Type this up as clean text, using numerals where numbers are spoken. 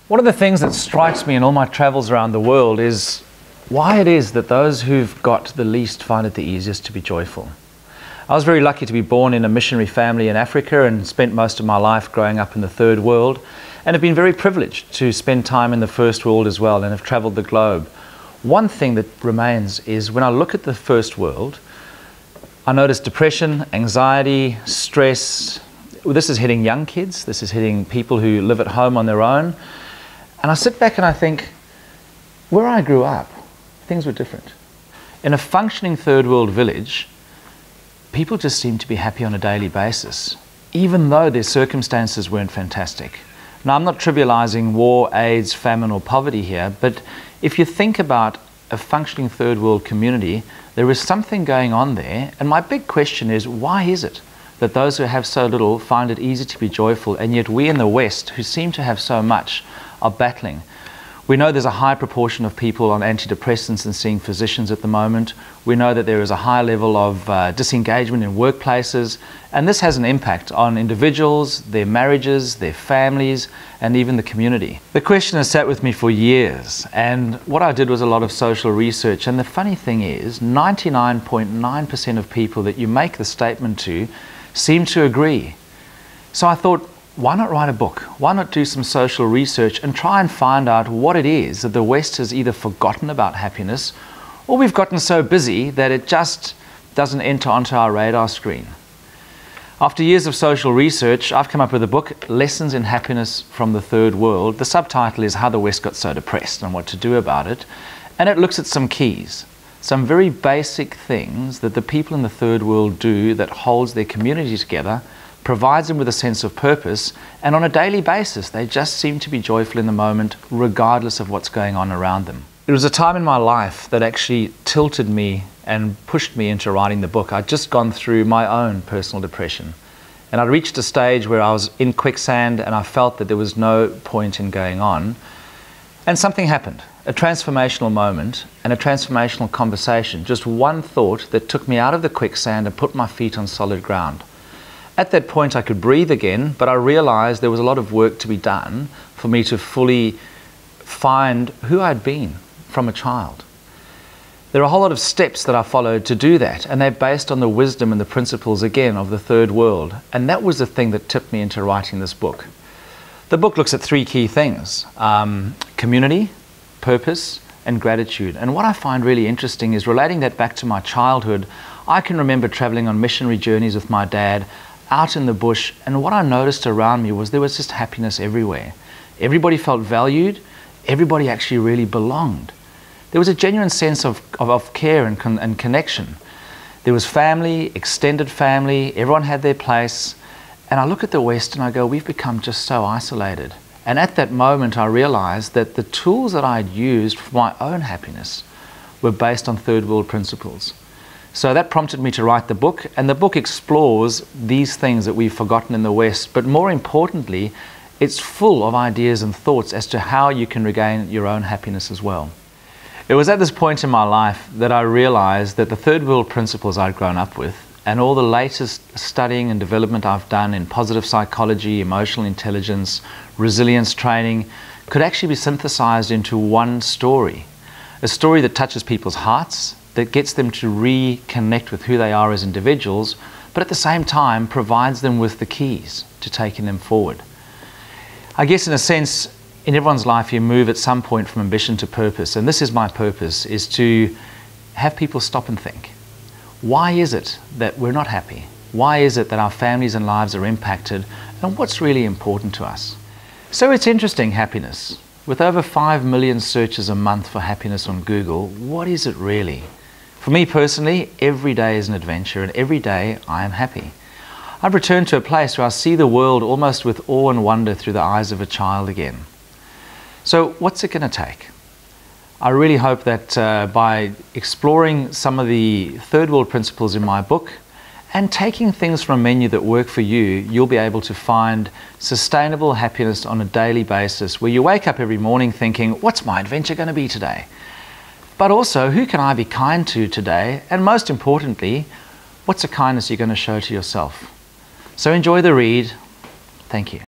One of the things that strikes me in all my travels around the world is why it is that those who've got the least find it the easiest to be joyful. I was very lucky to be born in a missionary family in Africa and spent most of my life growing up in the third world, and have been very privileged to spend time in the first world as well and have traveled the globe. One thing that remains is when I look at the first world, I notice depression, anxiety, stress. This is hitting young kids, this is hitting people who live at home on their own. And I sit back and I think, where I grew up, things were different. In a functioning third world village, people just seemed to be happy on a daily basis, even though their circumstances weren't fantastic. Now, I'm not trivializing war, AIDS, famine, or poverty here, but if you think about a functioning third world community, there is something going on there. And my big question is, why is it that those who have so little find it easy to be joyful, and yet we in the West, who seem to have so much, are battling? We know there's a high proportion of people on antidepressants and seeing physicians at the moment. We know that there is a high level of disengagement in workplaces, and this has an impact on individuals, their marriages, their families, and even the community. The question has sat with me for years, and what I did was a lot of social research, and the funny thing is 99.9% of people that you make the statement to seem to agree. So I thought, why not write a book? Why not do some social research and try and find out what it is that the West has either forgotten about happiness, or we've gotten so busy that it just doesn't enter onto our radar screen. After years of social research, I've come up with a book, Lessons in Happiness from the Third World. The subtitle is How the West Got So Depressed and What to Do About It. And it looks at some keys, some very basic things that the people in the third world do that holds their community together, provides them with a sense of purpose, and on a daily basis they just seem to be joyful in the moment regardless of what's going on around them. It was a time in my life that actually tilted me and pushed me into writing the book. I'd just gone through my own personal depression, and I'd reached a stage where I was in quicksand and I felt that there was no point in going on. And something happened, a transformational moment and a transformational conversation, just one thought that took me out of the quicksand and put my feet on solid ground. At that point I could breathe again, but I realized there was a lot of work to be done for me to fully find who I'd been from a child. There are a whole lot of steps that I followed to do that, and they're based on the wisdom and the principles, again, of the third world. And that was the thing that tipped me into writing this book. The book looks at three key things: community, purpose, and gratitude. And what I find really interesting is relating that back to my childhood. I can remember traveling on missionary journeys with my dad, out in the bush, and what I noticed around me was there was just happiness everywhere. Everybody felt valued, everybody actually really belonged. There was a genuine sense of care and connection. There was family, extended family, everyone had their place. And I look at the West and I go, we've become just so isolated. And at that moment I realized that the tools that I'd used for my own happiness were based on third world principles. So that prompted me to write the book, and the book explores these things that we've forgotten in the West, but more importantly, it's full of ideas and thoughts as to how you can regain your own happiness as well. It was at this point in my life that I realized that the third world principles I'd grown up with, and all the latest studying and development I've done in positive psychology, emotional intelligence, resilience training, could actually be synthesized into one story. A story that touches people's hearts, that gets them to reconnect with who they are as individuals, but at the same time provides them with the keys to taking them forward. I guess in a sense, in everyone's life you move at some point from ambition to purpose, and this is my purpose, is to have people stop and think. Why is it that we're not happy? Why is it that our families and lives are impacted? And what's really important to us? So it's interesting, happiness. With over 5 million searches a month for happiness on Google, what is it really? For me personally, every day is an adventure, and every day I am happy. I've returned to a place where I see the world almost with awe and wonder through the eyes of a child again. So what's it going to take? I really hope that by exploring some of the third world principles in my book and taking things from a menu that work for you, you'll be able to find sustainable happiness on a daily basis, where you wake up every morning thinking, what's my adventure going to be today? But also, who can I be kind to today? And most importantly, what's a kindness you're going to show to yourself? So enjoy the read. Thank you.